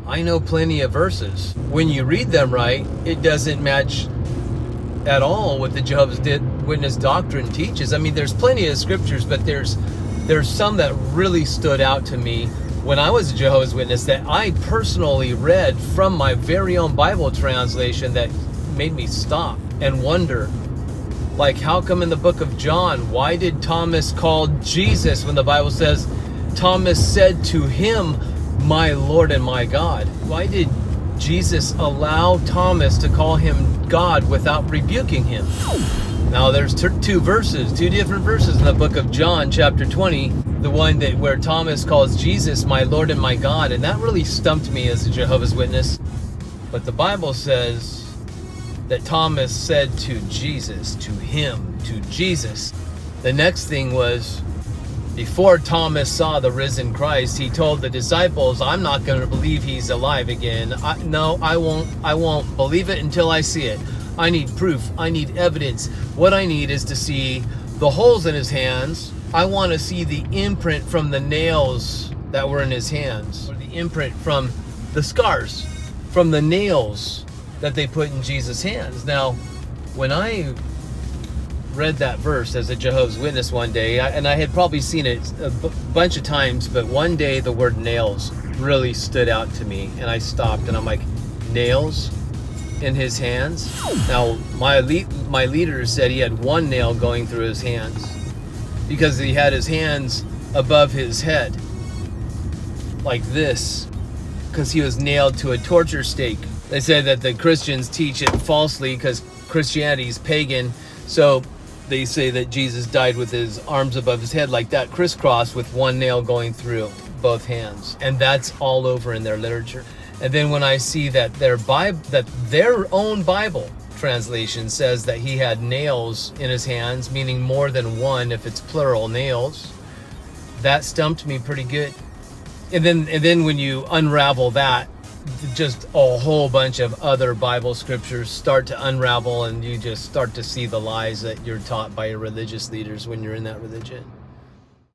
I know plenty of verses. When you read them right, it doesn't match at all what the Jehovah's Witness doctrine teaches. I mean, there's plenty of scriptures, but there's some that really stood out to me when I was a Jehovah's Witness that I personally read from my very own Bible translation that made me stop and wonder. Like, how come in the book of John, why did Thomas call Jesus when the Bible says Thomas said to him, my Lord and my God? Why did Jesus allow Thomas to call him God without rebuking him? Now there's two different verses in the book of John chapter 20, the one where Thomas calls Jesus my Lord and my God, and that really stumped me as a Jehovah's Witness. But the Bible says that Thomas said to Jesus, to Jesus. The next thing was, before Thomas saw the risen Christ, he told the disciples, I'm not going to believe he's alive again. I won't believe it until I see it. I need proof. I need evidence. What I need is to see the holes in his hands. I want to see the imprint from the nails that were in his hands, or the imprint from the scars, from the nails that they put in Jesus' hands. Now, when I read that verse as a Jehovah's Witness one day, and I had probably seen it a bunch of times, but one day the word nails really stood out to me, and I stopped and I'm like, nails in his hands? Now, my leader said he had one nail going through his hands because he had his hands above his head like this, because he was nailed to a torture stake. They say that the Christians teach it falsely because Christianity is pagan, so they say that Jesus died with his arms above his head like that, crisscross, with one nail going through both hands. And that's all over in their literature. And then when I see that their own Bible translation says that he had nails in his hands, meaning more than one if it's plural nails, that stumped me pretty good. And then when you unravel that, just a whole bunch of other Bible scriptures start to unravel, and you just start to see the lies that you're taught by your religious leaders when you're in that religion.